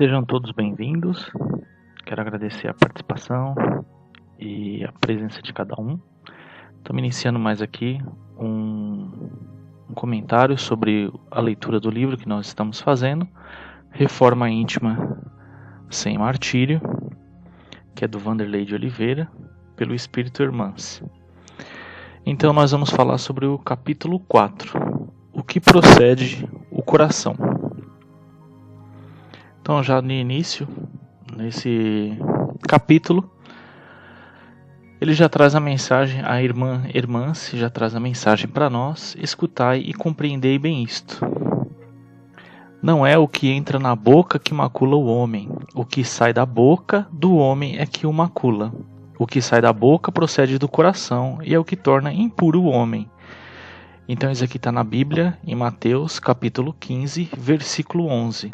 Sejam todos bem-vindos. Quero agradecer a participação e a presença de cada um. Estamos iniciando mais aqui um comentário sobre a leitura do livro que nós estamos fazendo, Reforma Íntima Sem Martírio, que é do Vanderlei de Oliveira, pelo Espírito Hermance. Então nós vamos falar sobre o capítulo 4, o que procede o coração. Então já no início, nesse capítulo, ele já traz a mensagem, a irmã Hermance já traz a mensagem para nós: escutai e compreendei bem isto. Não é o que entra na boca que macula o homem, o que sai da boca do homem é que o macula. O que sai da boca procede do coração e é o que torna impuro o homem. Então isso aqui está na Bíblia, em Mateus capítulo 15, versículo 11.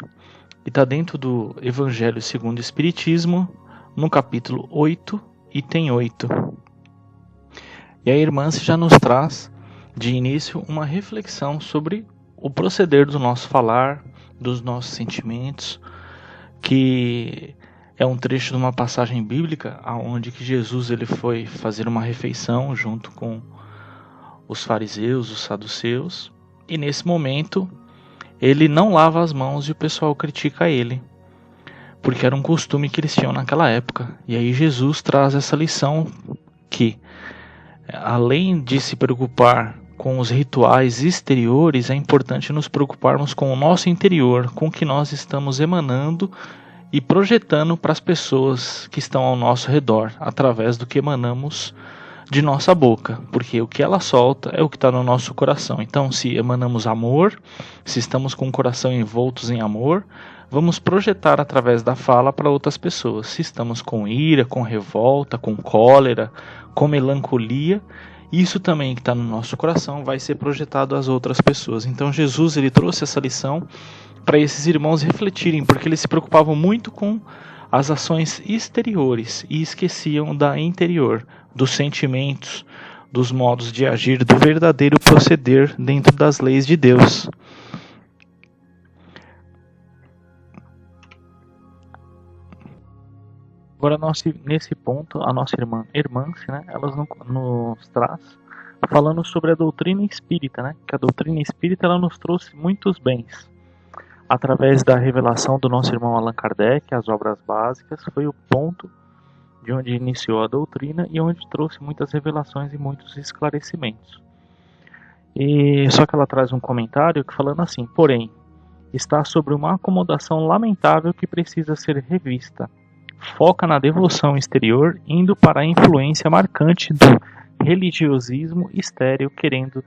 E está dentro do Evangelho segundo o Espiritismo, no capítulo 8, item 8. E a irmã já nos traz, de início, uma reflexão sobre o proceder do nosso falar, dos nossos sentimentos, que é um trecho de uma passagem bíblica, onde que Jesus ele foi fazer uma refeição junto com os fariseus, os saduceus, e nesse momento ele não lava as mãos e o pessoal critica ele, porque era um costume que eles tinham naquela época. E aí Jesus traz essa lição que, além de se preocupar com os rituais exteriores, é importante nos preocuparmos com o nosso interior, com o que nós estamos emanando e projetando para as pessoas que estão ao nosso redor, através do que emanamos de nossa boca, porque o que ela solta é o que está no nosso coração. Então, se emanamos amor, se estamos com o coração envoltos em amor, vamos projetar através da fala para outras pessoas. Se estamos com ira, com revolta, com cólera, com melancolia, isso também que está no nosso coração vai ser projetado às outras pessoas. Então Jesus ele trouxe essa lição para esses irmãos refletirem, porque eles se preocupavam muito com as ações exteriores e esqueciam da interior, dos sentimentos, dos modos de agir, do verdadeiro proceder dentro das leis de Deus. Agora, nesse ponto, a nossa irmã Hermance, ela nos traz falando sobre a doutrina espírita, que a doutrina espírita ela nos trouxe muitos bens. Através da revelação do nosso irmão Allan Kardec, as obras básicas, foi o ponto de onde iniciou a doutrina e onde trouxe muitas revelações e muitos esclarecimentos. E só que ela traz um comentário falando assim: porém, está sobre uma acomodação lamentável que precisa ser revista. Foca na devoção exterior, indo para a influência marcante do religiosismo estéril, querendo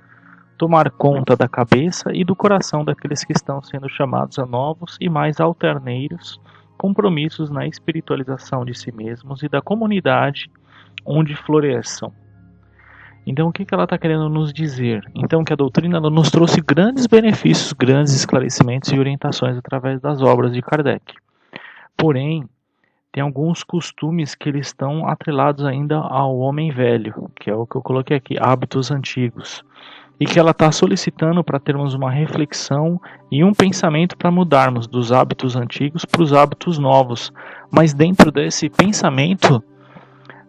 tomar conta da cabeça e do coração daqueles que estão sendo chamados a novos e mais alterneiros compromissos na espiritualização de si mesmos e da comunidade onde floresçam. Então o que ela está querendo nos dizer? Então que a doutrina ela nos trouxe grandes benefícios, grandes esclarecimentos e orientações através das obras de Kardec. Porém, tem alguns costumes que eles estão atrelados ainda ao homem velho, que é o que eu coloquei aqui, hábitos antigos. E que ela está solicitando para termos uma reflexão e um pensamento para mudarmos dos hábitos antigos para os hábitos novos. Mas dentro desse pensamento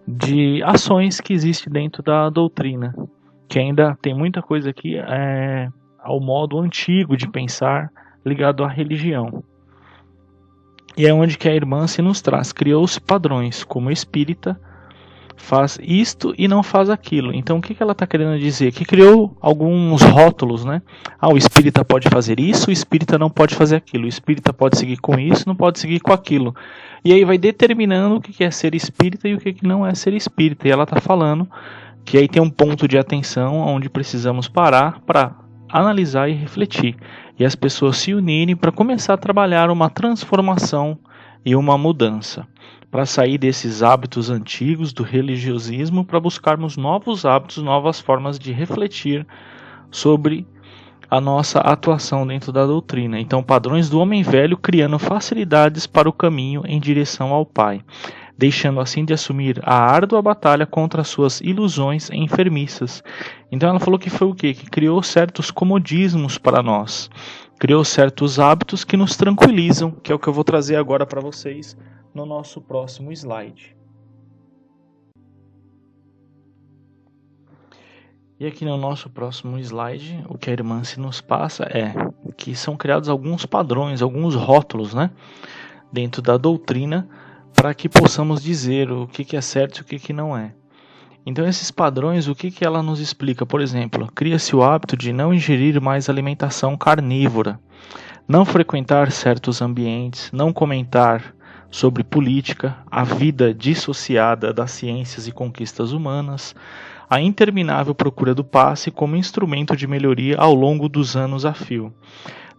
de ações que existe dentro da doutrina, que ainda tem muita coisa aqui ao modo antigo de pensar ligado à religião. E é onde que a irmã se nos traz. Criou-se padrões, como espírita faz isto e não faz aquilo. Então o que ela está querendo dizer? Que criou alguns rótulos, o espírita pode fazer isso, o espírita não pode fazer aquilo. O espírita pode seguir com isso, não pode seguir com aquilo. E aí vai determinando o que é ser espírita e o que não é ser espírita. E ela está falando que aí tem um ponto de atenção onde precisamos parar para analisar e refletir. E as pessoas se unirem para começar a trabalhar uma transformação e uma mudança. Para sair desses hábitos antigos do religiosismo, para buscarmos novos hábitos, novas formas de refletir sobre a nossa atuação dentro da doutrina. Então, padrões do homem velho criando facilidades para o caminho em direção ao Pai, deixando assim de assumir a árdua batalha contra suas ilusões enfermiças. Então ela falou que foi o quê? Que criou certos comodismos para nós. criou certos hábitos que nos tranquilizam, que é o que eu vou trazer agora para vocês no nosso próximo slide. E aqui no nosso próximo slide, o que a irmã se nos passa é que são criados alguns padrões, alguns rótulos, né, dentro da doutrina, para que possamos dizer o que é certo e o que não é. Então esses padrões, o que ela nos explica? Por exemplo, cria-se o hábito de não ingerir mais alimentação carnívora, não frequentar certos ambientes, não comentar sobre política, a vida dissociada das ciências e conquistas humanas, a interminável procura do passe como instrumento de melhoria ao longo dos anos a fio.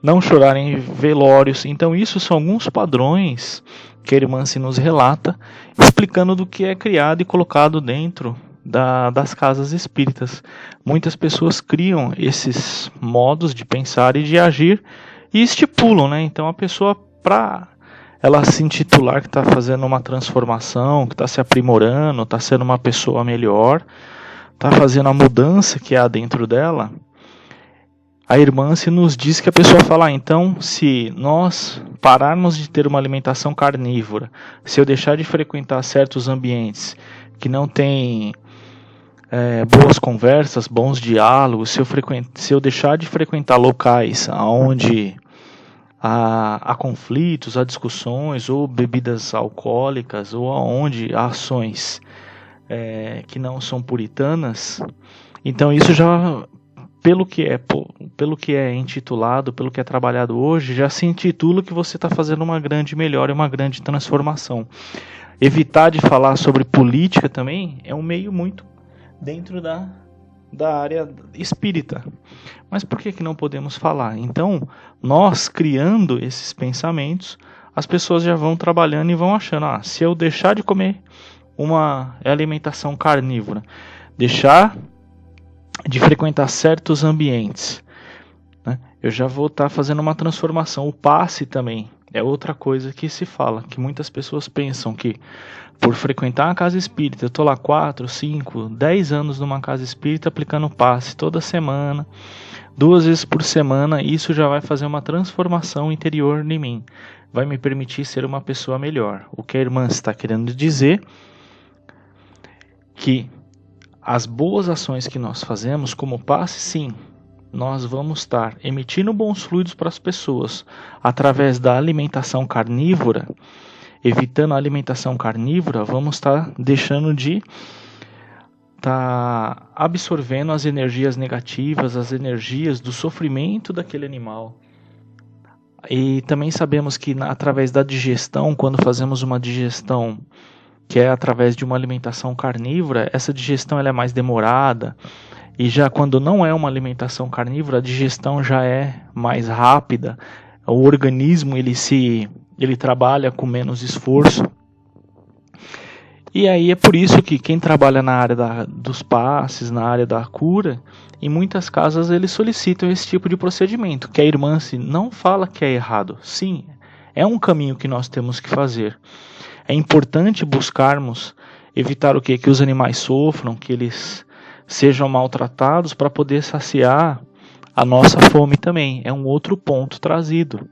Não chorar em velórios. Então isso são alguns padrões que a irmã se nos relata, explicando do que é criado e colocado dentro das casas espíritas. Muitas pessoas criam esses modos de pensar e de agir e estipulam, né? Então a pessoa, para ela se intitular que está fazendo uma transformação, que está se aprimorando, está sendo uma pessoa melhor, está fazendo a mudança que há dentro dela, a irmã se nos diz que a pessoa fala, então, se nós pararmos de ter uma alimentação carnívora, se eu deixar de frequentar certos ambientes que não tem boas conversas, bons diálogos, se eu deixar de frequentar locais onde há conflitos, há discussões, ou bebidas alcoólicas, ou onde há ações que não são puritanas, então isso já, pelo que é intitulado, pelo que é trabalhado hoje, já se intitula que você está fazendo uma grande melhora, uma grande transformação. Evitar de falar sobre política também é um meio muito dentro da área espírita. Mas por que não podemos falar? Então, nós criando esses pensamentos, as pessoas já vão trabalhando e vão achando, se eu deixar de comer uma alimentação carnívora, deixar de frequentar certos ambientes, né, eu já vou estar fazendo uma transformação. O passe também é outra coisa que se fala, que muitas pessoas pensam que por frequentar uma casa espírita, eu estou lá 4, 5, 10 anos numa casa espírita aplicando passe toda semana, 2 vezes por semana, isso já vai fazer uma transformação interior em mim, vai me permitir ser uma pessoa melhor. O que a irmã está querendo dizer que as boas ações que nós fazemos como passe, sim, nós vamos estar emitindo bons fluidos para as pessoas através da alimentação carnívora. Evitando a alimentação carnívora, vamos estar deixando de estar absorvendo as energias negativas, as energias do sofrimento daquele animal. E também sabemos que através da digestão, quando fazemos uma digestão que é através de uma alimentação carnívora, essa digestão ela é mais demorada, e já quando não é uma alimentação carnívora, a digestão já é mais rápida, o organismo ele trabalha com menos esforço. E aí é por isso que quem trabalha na área dos passes, na área da cura, em muitas casas eles solicitam esse tipo de procedimento, que a irmã não fala que é errado. Sim, é um caminho que nós temos que fazer. É importante buscarmos evitar o quê? Que os animais sofram, que eles sejam maltratados para poder saciar a nossa fome também. É um outro ponto trazido.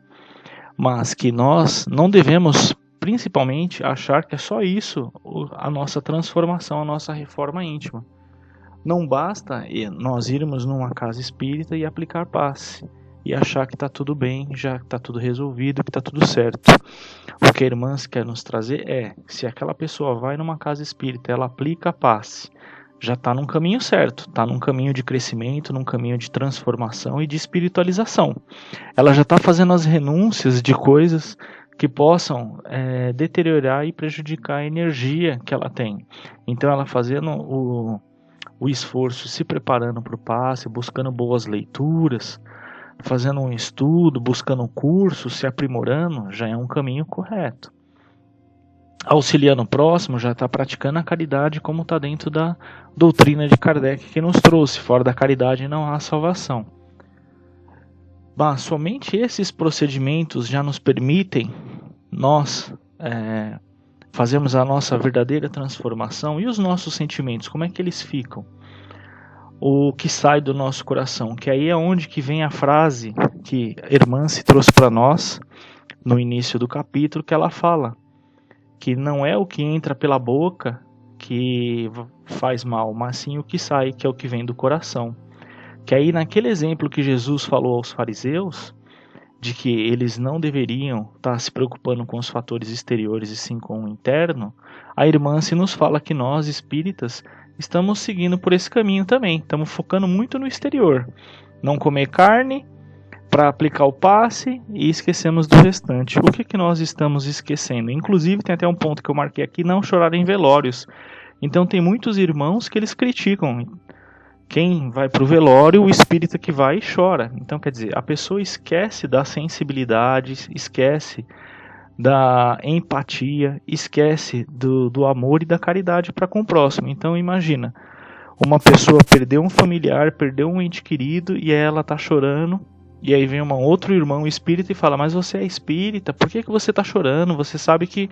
Mas que nós não devemos, principalmente, achar que é só isso a nossa transformação, a nossa reforma íntima. Não basta nós irmos numa casa espírita e aplicar passe e achar que está tudo bem, já está tudo resolvido, que está tudo certo. O que a irmã quer nos trazer é, se aquela pessoa vai numa casa espírita, ela aplica passe, já está num caminho certo, está num caminho de crescimento, num caminho de transformação e de espiritualização. Ela já está fazendo as renúncias de coisas que possam deteriorar e prejudicar a energia que ela tem. Então ela fazendo o esforço, se preparando para o passe, buscando boas leituras, fazendo um estudo, buscando um curso, se aprimorando, já é um caminho correto. Auxiliando o próximo, já está praticando a caridade como está dentro da doutrina de Kardec que nos trouxe. Fora da caridade não há salvação. Mas somente esses procedimentos já nos permitem nós fazermos a nossa verdadeira transformação. E os nossos sentimentos, como é que eles ficam? o que sai do nosso coração, que aí é onde que vem a frase que a irmã se trouxe para nós no início do capítulo, que ela fala que não é o que entra pela boca que faz mal, mas sim o que sai, que é o que vem do coração. Que aí naquele exemplo que Jesus falou aos fariseus, de que eles não deveriam estar se preocupando com os fatores exteriores e sim com o interno, a irmã se nos fala que nós, espíritas, estamos seguindo por esse caminho também. Estamos focando muito no exterior. Não comer carne para aplicar o passe e esquecemos do restante. O que nós estamos esquecendo? Inclusive, tem até um ponto que eu marquei aqui, não chorar em velórios. Então tem muitos irmãos que eles criticam. Quem vai para o velório, o espírita que vai e chora. Então, quer dizer, a pessoa esquece da sensibilidade, esquece da empatia, esquece do amor e da caridade para com o próximo. Então, imagina, uma pessoa perdeu um familiar, perdeu um ente querido e ela está chorando. E aí vem um outro irmão espírita e fala, mas você é espírita, por que você está chorando? Você sabe que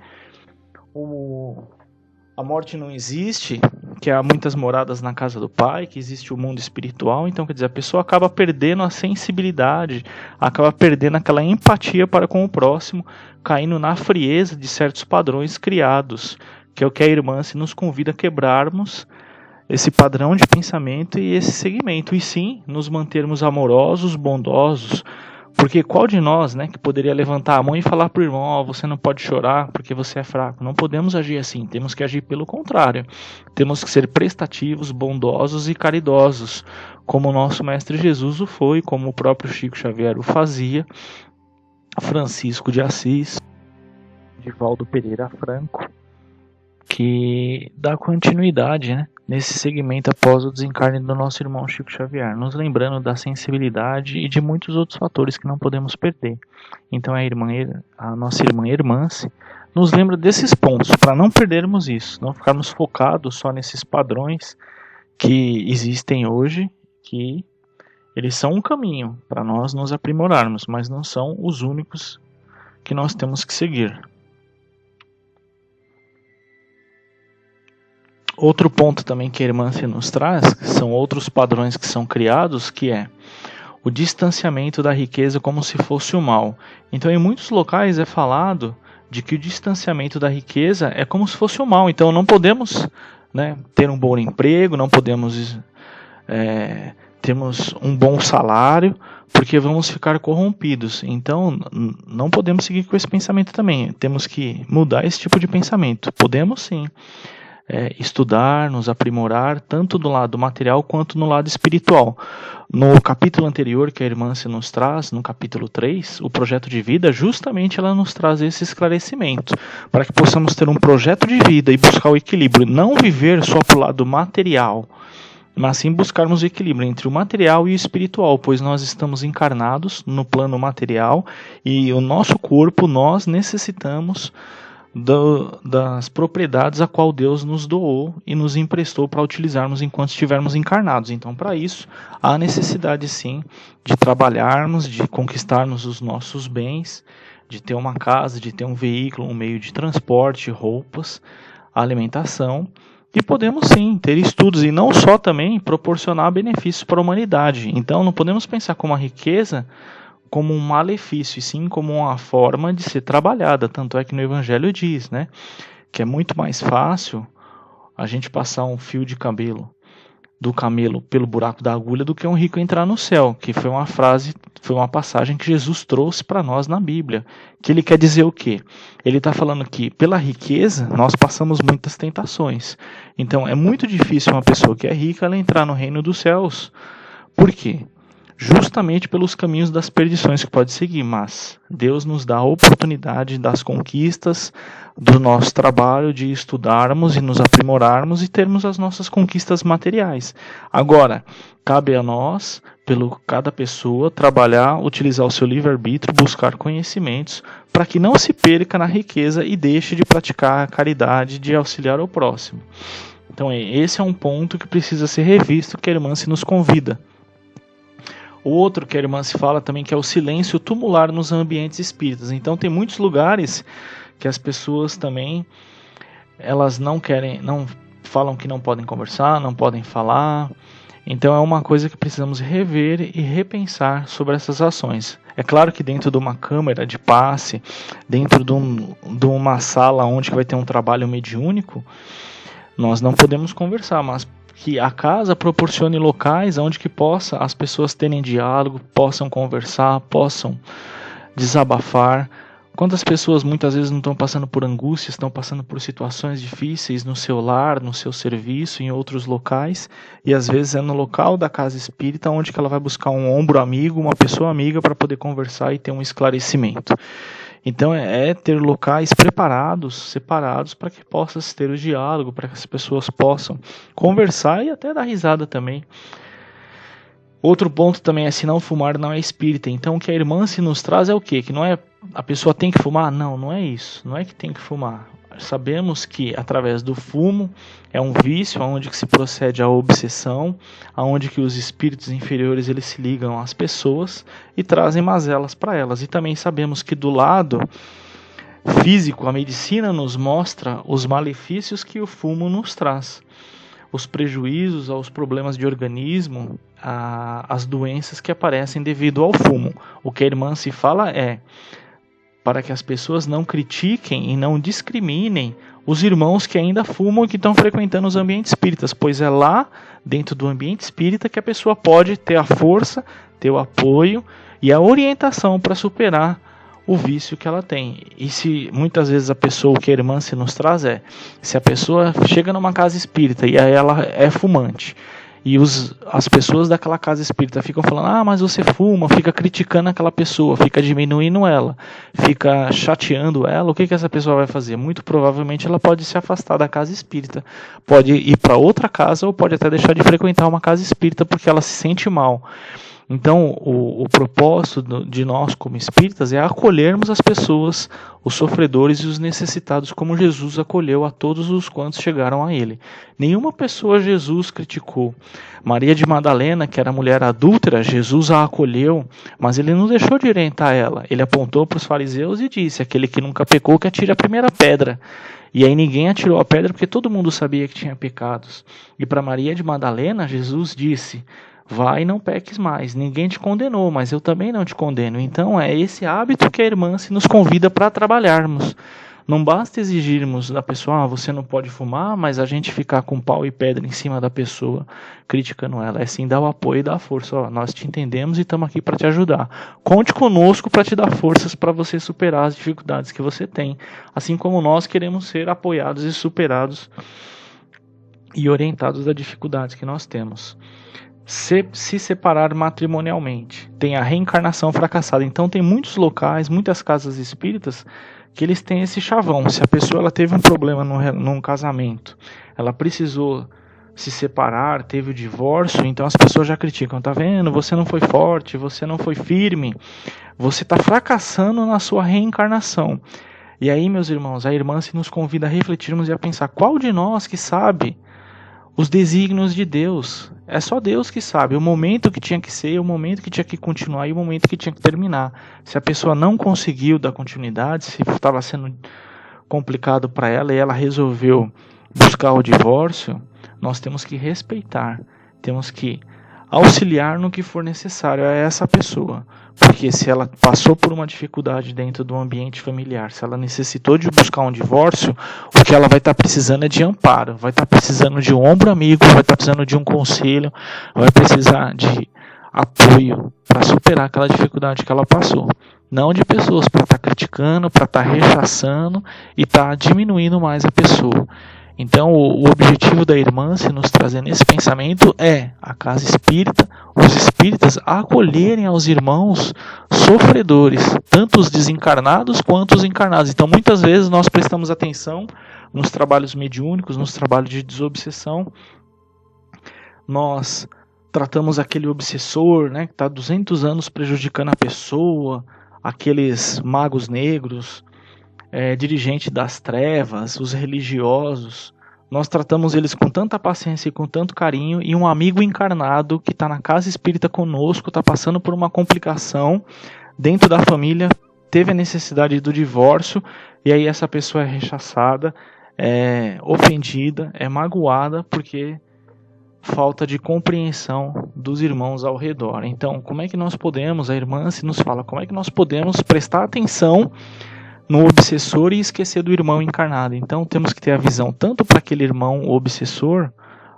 a morte não existe, que há muitas moradas na casa do Pai, que existe o mundo espiritual. Então, quer dizer, a pessoa acaba perdendo a sensibilidade, acaba perdendo aquela empatia para com o próximo, caindo na frieza de certos padrões criados, que é o que a irmã se nos convida a quebrarmos esse padrão de pensamento e esse segmento, e sim, nos mantermos amorosos, bondosos, porque qual de nós, né, que poderia levantar a mão e falar para o irmão, oh, você não pode chorar porque você é fraco? Não podemos agir assim, temos que agir pelo contrário. Temos que ser prestativos, bondosos e caridosos, como o nosso Mestre Jesus o foi, como o próprio Chico Xavier o fazia, Francisco de Assis, Divaldo Pereira Franco, que dá continuidade, né, nesse segmento após o desencarne do nosso irmão Chico Xavier, nos lembrando da sensibilidade e de muitos outros fatores que não podemos perder. Então a nossa irmã Hermance nos lembra desses pontos, para não perdermos isso, não ficarmos focados só nesses padrões que existem hoje, que eles são um caminho para nós nos aprimorarmos, mas não são os únicos que nós temos que seguir. Outro ponto também que a irmã se nos traz, são outros padrões que são criados, que é o distanciamento da riqueza como se fosse o mal. Então, em muitos locais é falado de que o distanciamento da riqueza é como se fosse o mal. Então, não podemos, né, ter um bom emprego, não podemos termos um bom salário, porque vamos ficar corrompidos. Então, não podemos seguir com esse pensamento também. Temos que mudar esse tipo de pensamento. Podemos sim. Estudar, nos aprimorar, tanto do lado material quanto no lado espiritual. No capítulo anterior que a irmã se nos traz, no capítulo 3, o projeto de vida, justamente ela nos traz esse esclarecimento, para que possamos ter um projeto de vida e buscar o equilíbrio, não viver só para o lado material, mas sim buscarmos o equilíbrio entre o material e o espiritual, pois nós estamos encarnados no plano material e o nosso corpo, nós necessitamos das propriedades a qual Deus nos doou e nos emprestou para utilizarmos enquanto estivermos encarnados. Então, para isso, há necessidade sim de trabalharmos, de conquistarmos os nossos bens, de ter uma casa, de ter um veículo, um meio de transporte, roupas, alimentação, e podemos sim ter estudos e não só também proporcionar benefícios para a humanidade. Então, não podemos pensar como a riqueza como um malefício, e sim como uma forma de ser trabalhada. Tanto é que no Evangelho diz, né, que é muito mais fácil a gente passar um fio de cabelo do camelo pelo buraco da agulha do que um rico entrar no céu, que foi uma frase, foi uma passagem que Jesus trouxe para nós na Bíblia. Que ele quer dizer o quê? Ele está falando que pela riqueza nós passamos muitas tentações. Então é muito difícil uma pessoa que é rica ela entrar no reino dos céus. Por quê? Justamente pelos caminhos das perdições que pode seguir, mas Deus nos dá a oportunidade das conquistas do nosso trabalho, de estudarmos e nos aprimorarmos e termos as nossas conquistas materiais. Agora, cabe a nós, cada pessoa, trabalhar, utilizar o seu livre-arbítrio, buscar conhecimentos, para que não se perca na riqueza e deixe de praticar a caridade, de auxiliar ao próximo. Então, esse é um ponto que precisa ser revisto, que a irmã se nos convida. O outro que a irmã se fala também, que é o silêncio tumular nos ambientes espíritas. Então tem muitos lugares que as pessoas também, elas não falam que não podem conversar, não podem falar. Então é uma coisa que precisamos rever e repensar sobre essas ações. É claro que dentro de uma câmara de passe, dentro de uma sala onde vai ter um trabalho mediúnico, nós não podemos conversar, mas que a casa proporcione locais onde que possa as pessoas terem diálogo, possam conversar, possam desabafar. Quantas pessoas muitas vezes não estão passando por angústias, estão passando por situações difíceis no seu lar, no seu serviço, em outros locais, e às vezes é no local da casa espírita onde que ela vai buscar um ombro amigo, uma pessoa amiga para poder conversar e ter um esclarecimento. Então é ter locais preparados, separados, para que possa ter o diálogo, para que as pessoas possam conversar e até dar risada também. Outro ponto também é: se não fumar, não é espírita. Então o que a irmã se nos traz é o quê? Que não é a pessoa tem que fumar? Não, não é isso. Não é que tem que fumar. Sabemos que através do fumo é um vício, onde que se procede a obsessão, onde que os espíritos inferiores eles se ligam às pessoas e trazem mazelas para elas. E também sabemos que do lado físico, a medicina nos mostra os malefícios que o fumo nos traz. Os prejuízos aos problemas de organismo, as doenças que aparecem devido ao fumo. O que a irmã se fala é para que as pessoas não critiquem e não discriminem os irmãos que ainda fumam e que estão frequentando os ambientes espíritas, pois é lá, dentro do ambiente espírita, que a pessoa pode ter a força, ter o apoio e a orientação para superar o vício que ela tem. E se muitas vezes a pessoa, o que a irmã se nos traz é, se a pessoa chega numa casa espírita e aí ela é fumante, e as pessoas daquela casa espírita ficam falando: mas você fuma, fica criticando aquela pessoa, fica diminuindo ela, fica chateando ela, o que essa pessoa vai fazer? Muito provavelmente ela pode se afastar da casa espírita, pode ir para outra casa ou pode até deixar de frequentar uma casa espírita porque ela se sente mal. Então, o propósito de nós como espíritas é acolhermos as pessoas, os sofredores e os necessitados, como Jesus acolheu a todos os quantos chegaram a ele. Nenhuma pessoa Jesus criticou. Maria de Madalena, que era mulher adúltera, Jesus a acolheu, mas ele não deixou de orientar ela. Ele apontou para os fariseus e disse: aquele que nunca pecou, que atire a primeira pedra. E aí ninguém atirou a pedra porque todo mundo sabia que tinha pecados. E para Maria de Madalena, Jesus disse: vai e não peques mais. Ninguém te condenou, mas eu também não te condeno. Então é esse hábito que a irmã se nos convida para trabalharmos. Não basta exigirmos da pessoa: você não pode fumar, mas a gente ficar com pau e pedra em cima da pessoa, criticando ela. É sim dar o apoio e dar a força. Nós te entendemos e estamos aqui para te ajudar. Conte conosco para te dar forças para você superar as dificuldades que você tem. Assim como nós queremos ser apoiados e superados e orientados das dificuldades que nós temos. Se separar matrimonialmente, tem a reencarnação fracassada. Então tem muitos locais, muitas casas espíritas que eles têm esse chavão. Se a pessoa ela teve um problema num casamento, ela precisou se separar, teve o divórcio, então as pessoas já criticam: tá vendo, você não foi forte, você não foi firme, você está fracassando na sua reencarnação. E aí, meus irmãos, a irmã se nos convida a refletirmos e a pensar: qual de nós que sabe os desígnios de Deus? É só Deus que sabe o momento que tinha que ser, o momento que tinha que continuar e o momento que tinha que terminar. Se a pessoa não conseguiu dar continuidade, se estava sendo complicado para ela e ela resolveu buscar o divórcio, nós temos que respeitar, temos que auxiliar no que for necessário a essa pessoa. Porque se ela passou por uma dificuldade dentro do ambiente familiar, se ela necessitou de buscar um divórcio, o que ela vai estar precisando é de amparo, vai estar precisando de um ombro amigo, vai estar precisando de um conselho, vai precisar de apoio para superar aquela dificuldade que ela passou. Não de pessoas para estar criticando, para estar rechaçando e estar diminuindo mais a pessoa. Então, o objetivo da irmã se nos trazer nesse pensamento é a casa espírita, os espíritas acolherem aos irmãos sofredores, tanto os desencarnados quanto os encarnados. Então, muitas vezes nós prestamos atenção nos trabalhos mediúnicos, nos trabalhos de desobsessão. Nós tratamos aquele obsessor, né, que está 200 anos prejudicando a pessoa, aqueles magos negros, dirigente das trevas, os religiosos. Nós tratamos eles com tanta paciência e com tanto carinho, e um amigo encarnado que está na casa espírita conosco, está passando por uma complicação dentro da família, teve a necessidade do divórcio, e aí essa pessoa é rechaçada, é ofendida, é magoada, porque falta de compreensão dos irmãos ao redor. Então, como é que nós podemos, a irmã se nos fala, como é que nós podemos prestar atenção no obsessor e esquecer do irmão encarnado? Então, temos que ter a visão tanto para aquele irmão obsessor,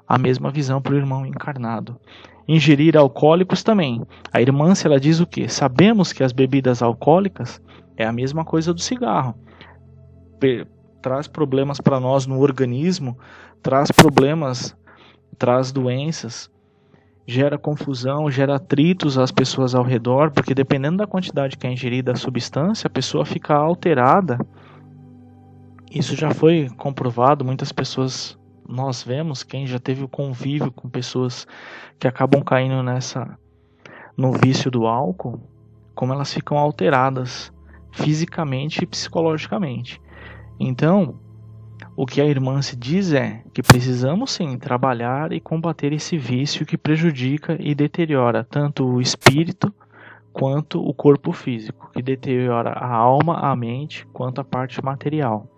a mesma visão para o irmão encarnado. Ingerir alcoólicos também. A irmã, se ela diz o quê? Sabemos que as bebidas alcoólicas é a mesma coisa do cigarro. Traz problemas para nós no organismo, traz problemas, traz doenças, gera confusão, gera atritos às pessoas ao redor, porque dependendo da quantidade que é ingerida a substância, a pessoa fica alterada. Isso já foi comprovado, muitas pessoas, nós vemos, quem já teve o convívio com pessoas que acabam caindo no vício do álcool, como elas ficam alteradas fisicamente e psicologicamente. Então, o que a irmã se diz é que precisamos sim trabalhar e combater esse vício que prejudica e deteriora tanto o espírito quanto o corpo físico, que deteriora a alma, a mente, quanto a parte material.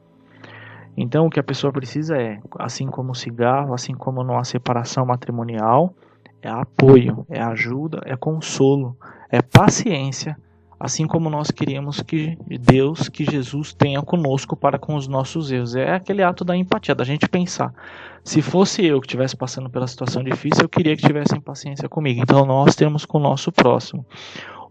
Então, o que a pessoa precisa é, assim como o cigarro, assim como numa separação matrimonial, é apoio, é ajuda, é consolo, é paciência, assim como nós queríamos que Deus, que Jesus tenha conosco para com os nossos erros. É aquele ato da empatia, da gente pensar. Se fosse eu que estivesse passando pela situação difícil, eu queria que tivessem paciência comigo. Então nós temos com o nosso próximo.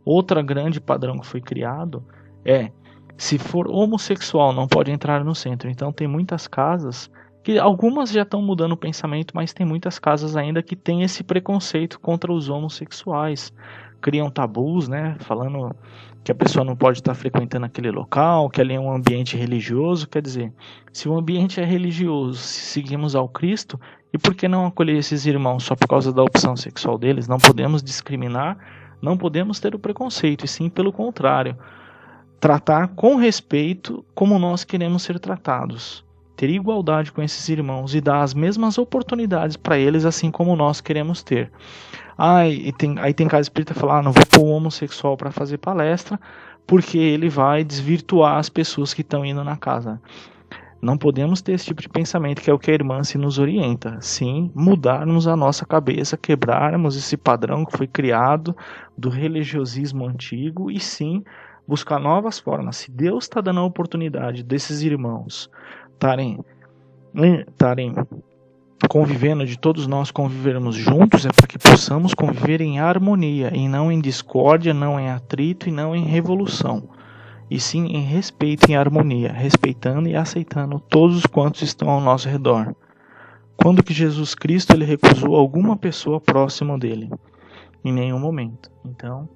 Outra grande padrão que foi criado é, se for homossexual, não pode entrar no centro. Então tem muitas casas, que algumas já estão mudando o pensamento, mas tem muitas casas ainda que tem esse preconceito contra os homossexuais. Criam tabus, né, falando que a pessoa não pode estar frequentando aquele local, que ali é um ambiente religioso. Quer dizer, se o ambiente é religioso, se seguimos ao Cristo, e por que não acolher esses irmãos só por causa da opção sexual deles? Não podemos discriminar, não podemos ter o preconceito, e sim pelo contrário, tratar com respeito como nós queremos ser tratados, ter igualdade com esses irmãos e dar as mesmas oportunidades para eles, assim como nós queremos ter. Aí tem casa espírita que fala, não vou pôr um homossexual para fazer palestra, porque ele vai desvirtuar as pessoas que estão indo na casa. Não podemos ter esse tipo de pensamento, que é o que a irmã se nos orienta. Sim, mudarmos a nossa cabeça, quebrarmos esse padrão que foi criado do religiosismo antigo e sim, buscar novas formas. Se Deus está dando a oportunidade desses irmãos estarem convivendo, de todos nós convivermos juntos, é para que possamos conviver em harmonia, e não em discórdia, não em atrito e não em revolução, e sim em respeito e harmonia, respeitando e aceitando todos quantos estão ao nosso redor. Quando que Jesus Cristo ele recusou alguma pessoa próxima dele? Em nenhum momento. Então,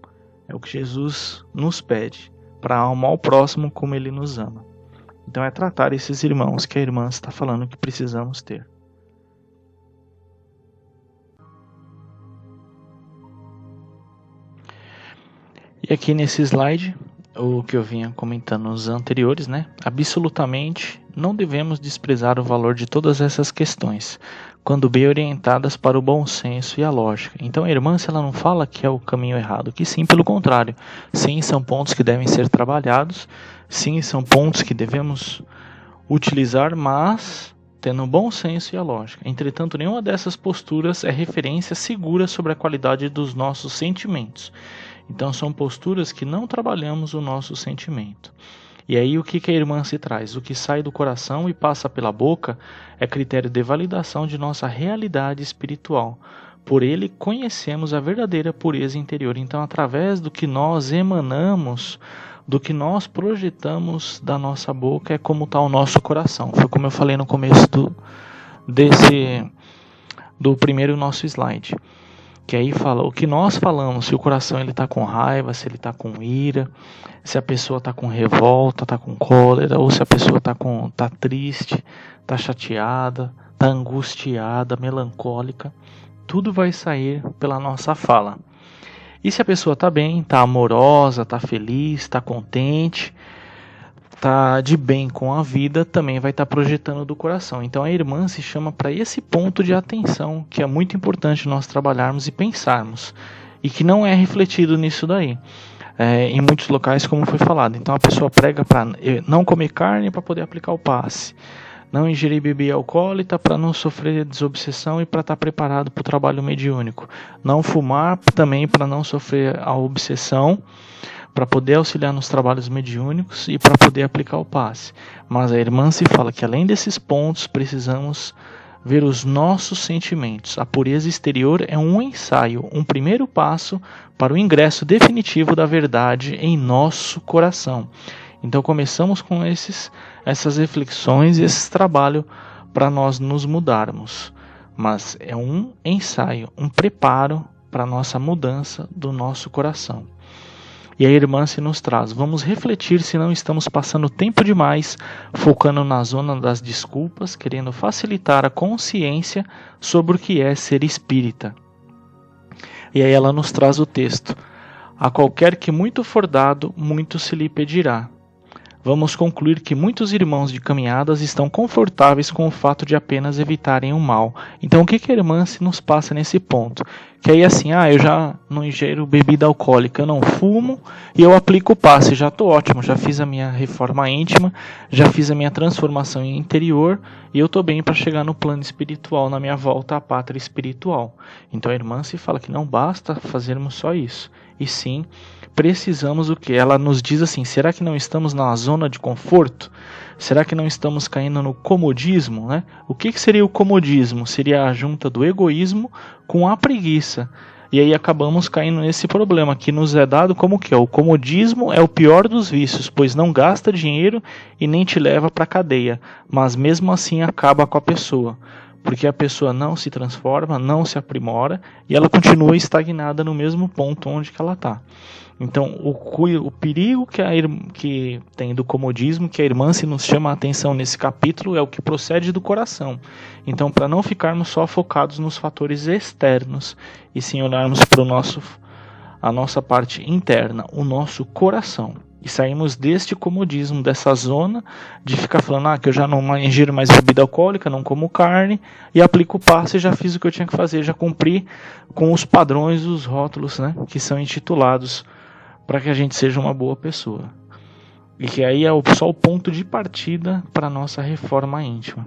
é o que Jesus nos pede, para amar o próximo como ele nos ama. Então é tratar esses irmãos que a irmã está falando que precisamos ter. E aqui nesse slide, o que eu vinha comentando nos anteriores, né? Absolutamente não devemos desprezar o valor de todas essas questões, quando bem orientadas para o bom senso e a lógica. Então a irmã, se ela não fala que é o caminho errado, que sim, pelo contrário. Sim, são pontos que devem ser trabalhados, sim, são pontos que devemos utilizar, mas tendo o bom senso e a lógica. Entretanto, nenhuma dessas posturas é referência segura sobre a qualidade dos nossos sentimentos. Então são posturas que não trabalhamos o nosso sentimento. E aí o que a irmã se traz? O que sai do coração e passa pela boca é critério de validação de nossa realidade espiritual. Por ele conhecemos a verdadeira pureza interior. Então através do que nós emanamos, do que nós projetamos da nossa boca, é como está o nosso coração. Foi como eu falei no começo do primeiro nosso slide. Que aí fala o que nós falamos, se o coração ele está com raiva, se ele está com ira, se a pessoa está com revolta, está com cólera, ou se a pessoa tá triste, está chateada, está angustiada, melancólica, tudo vai sair pela nossa fala. E se a pessoa está bem, está amorosa, está feliz, está contente, está de bem com a vida, também vai estar projetando do coração. Então a irmã se chama para esse ponto de atenção, que é muito importante nós trabalharmos e pensarmos, e que não é refletido nisso daí. Em muitos locais, como foi falado. Então a pessoa prega para não comer carne para poder aplicar o passe. Não ingerir bebida alcoólica para não sofrer desobsessão e para estar preparado para o trabalho mediúnico. Não fumar também para não sofrer a obsessão, para poder auxiliar nos trabalhos mediúnicos e para poder aplicar o passe. Mas a irmã se fala que além desses pontos precisamos ver os nossos sentimentos. A pureza exterior é um ensaio, um primeiro passo para o ingresso definitivo da verdade em nosso coração. Então começamos com essas reflexões e esse trabalho para nós nos mudarmos. Mas é um ensaio, um preparo para a nossa mudança do nosso coração. E a irmã se nos traz, vamos refletir se não estamos passando tempo demais focando na zona das desculpas, querendo facilitar a consciência sobre o que é ser espírita. E aí ela nos traz o texto, a qualquer que muito for dado, muito se lhe pedirá. Vamos concluir que muitos irmãos de caminhadas estão confortáveis com o fato de apenas evitarem o mal. Então o que a irmã se nos passa nesse ponto? Que aí assim, eu já não ingiro bebida alcoólica, eu não fumo e eu aplico o passe, já estou ótimo, já fiz a minha reforma íntima, já fiz a minha transformação interior e eu estou bem para chegar no plano espiritual, na minha volta à pátria espiritual. Então a irmã se fala que não basta fazermos só isso, e sim precisamos o que? Ela nos diz assim, será que não estamos na zona de conforto? Será que não estamos caindo no comodismo? Né? O que seria o comodismo? Seria a junta do egoísmo com a preguiça. E aí acabamos caindo nesse problema que nos é dado como que é. O comodismo é o pior dos vícios, pois não gasta dinheiro e nem te leva para a cadeia, mas mesmo assim acaba com a pessoa. Porque a pessoa não se transforma, não se aprimora e ela continua estagnada no mesmo ponto onde que ela está. Então, o perigo que tem do comodismo, que a irmã se nos chama a atenção nesse capítulo, é o que procede do coração. Então, para não ficarmos só focados nos fatores externos, e sim olharmos para a nossa parte interna, o nosso coração. E saímos deste comodismo, dessa zona de ficar falando que eu já não ingiro mais bebida alcoólica, não como carne, e aplico o passe, já fiz o que eu tinha que fazer, já cumpri com os padrões, os rótulos, né, que são intitulados para que a gente seja uma boa pessoa. E que aí é só o ponto de partida para a nossa reforma íntima.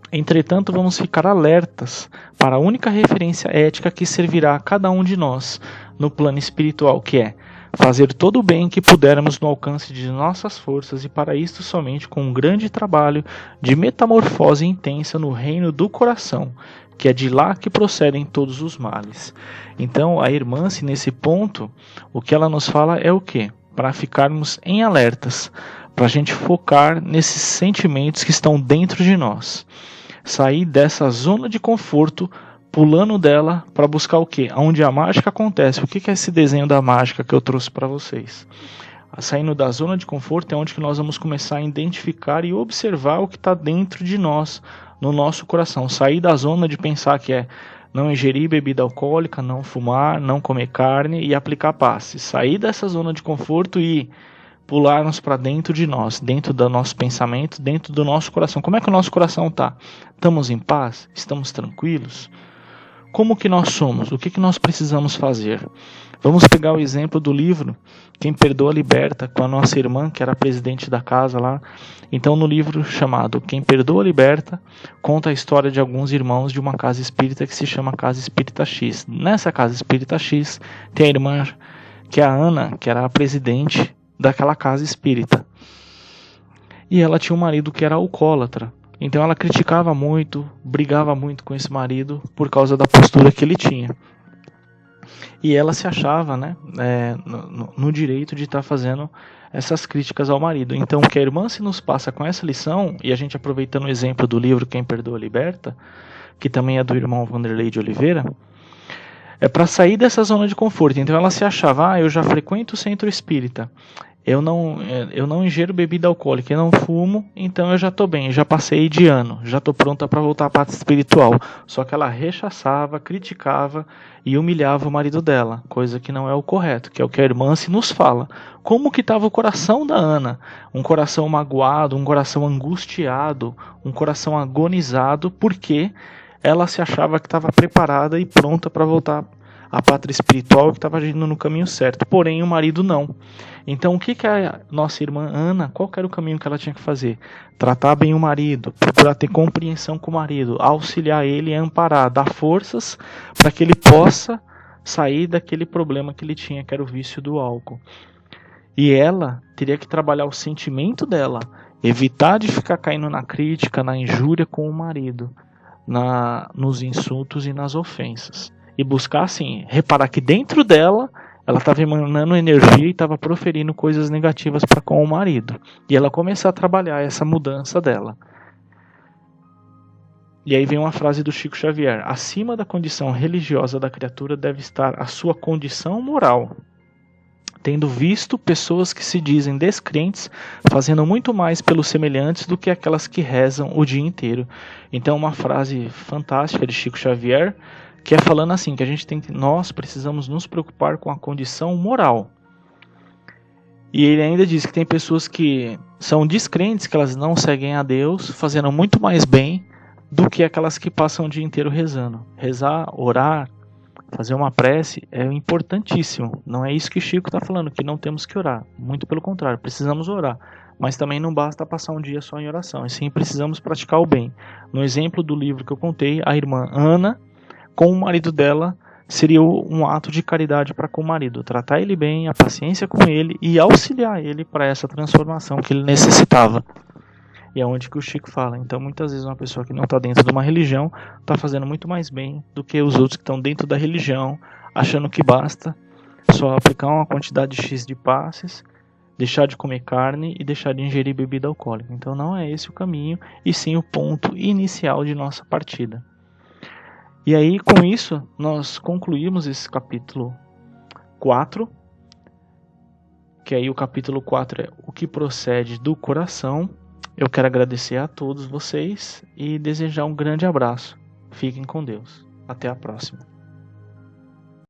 Entretanto, vamos ficar alertas para a única referência ética que servirá a cada um de nós no plano espiritual, que é fazer todo o bem que pudermos no alcance de nossas forças, e para isto somente com um grande trabalho de metamorfose intensa no reino do coração, que é de lá que procedem todos os males. Então a irmã, se nesse ponto, o que ela nos fala é o quê? Para ficarmos em alertas, para a gente focar nesses sentimentos que estão dentro de nós. Sair dessa zona de conforto, pulando dela para buscar o quê? Onde a mágica acontece. O que é esse desenho da mágica que eu trouxe para vocês? Saindo da zona de conforto é onde que nós vamos começar a identificar e observar o que está dentro de nós, no nosso coração. Sair da zona de pensar que é não ingerir bebida alcoólica, não fumar, não comer carne e aplicar passe. Sair dessa zona de conforto e pularmos para dentro de nós, dentro do nosso pensamento, dentro do nosso coração. Como é que o nosso coração está? Estamos em paz? Estamos tranquilos? Como que nós somos? O que nós precisamos fazer? Vamos pegar o exemplo do livro Quem Perdoa Liberta, com a nossa irmã, que era a presidente da casa lá. Então, no livro chamado Quem Perdoa Liberta, conta a história de alguns irmãos de uma casa espírita que se chama Casa Espírita X. Nessa Casa Espírita X, tem a irmã, que é a Ana, que era a presidente daquela casa espírita. E ela tinha um marido que era alcoólatra. Então ela criticava muito, brigava muito com esse marido por causa da postura que ele tinha. E ela se achava, né, no direito de estar fazendo essas críticas ao marido. Então o que a irmã se nos passa com essa lição, e a gente aproveitando o exemplo do livro Quem Perdoa Liberta, que também é do irmão Vanderlei de Oliveira, é para sair dessa zona de conforto. Então ela se achava, eu já frequento o centro espírita, eu não ingiro bebida alcoólica, eu não fumo, então eu já estou bem, já passei de ano, já estou pronta para voltar à pátria espiritual. Só que ela rechaçava, criticava e humilhava o marido dela, coisa que não é o correto, que é o que a irmã se nos fala. Como que estava o coração da Ana? Um coração magoado, um coração angustiado, um coração agonizado, porque ela se achava que estava preparada e pronta para voltar a pátria espiritual que estava agindo no caminho certo, porém o marido não. Então o que a nossa irmã Ana, qual que era o caminho que ela tinha que fazer? Tratar bem o marido, procurar ter compreensão com o marido, auxiliar ele e amparar, dar forças para que ele possa sair daquele problema que ele tinha, que era o vício do álcool. E ela teria que trabalhar o sentimento dela, evitar de ficar caindo na crítica, na injúria com o marido, nos insultos e nas ofensas. E buscar, assim, reparar que dentro dela, ela estava emanando energia e estava proferindo coisas negativas para com o marido. E ela começar a trabalhar essa mudança dela. E aí vem uma frase do Chico Xavier: acima da condição religiosa da criatura deve estar a sua condição moral. Tendo visto pessoas que se dizem descrentes fazendo muito mais pelos semelhantes do que aquelas que rezam o dia inteiro. Então uma frase fantástica de Chico Xavier, que é falando assim, que nós precisamos nos preocupar com a condição moral. E ele ainda diz que tem pessoas que são descrentes, que elas não seguem a Deus, fazendo muito mais bem do que aquelas que passam o dia inteiro rezando. Rezar, orar, fazer uma prece é importantíssimo. Não é isso que Chico está falando, que não temos que orar. Muito pelo contrário, precisamos orar. Mas também não basta passar um dia só em oração. E sim, precisamos praticar o bem. No exemplo do livro que eu contei, a irmã Ana, com o marido dela, seria um ato de caridade para com o marido. Tratar ele bem, a paciência com ele e auxiliar ele para essa transformação que ele necessitava. E é onde que o Chico fala. Então, muitas vezes, uma pessoa que não está dentro de uma religião está fazendo muito mais bem do que os outros que estão dentro da religião, achando que basta só aplicar uma quantidade X de passes, deixar de comer carne e deixar de ingerir bebida alcoólica. Então, não é esse o caminho, e sim o ponto inicial de nossa partida. E aí, com isso, nós concluímos esse capítulo 4, que aí o capítulo 4 é o que procede do coração. Eu quero agradecer a todos vocês e desejar um grande abraço. Fiquem com Deus. Até a próxima.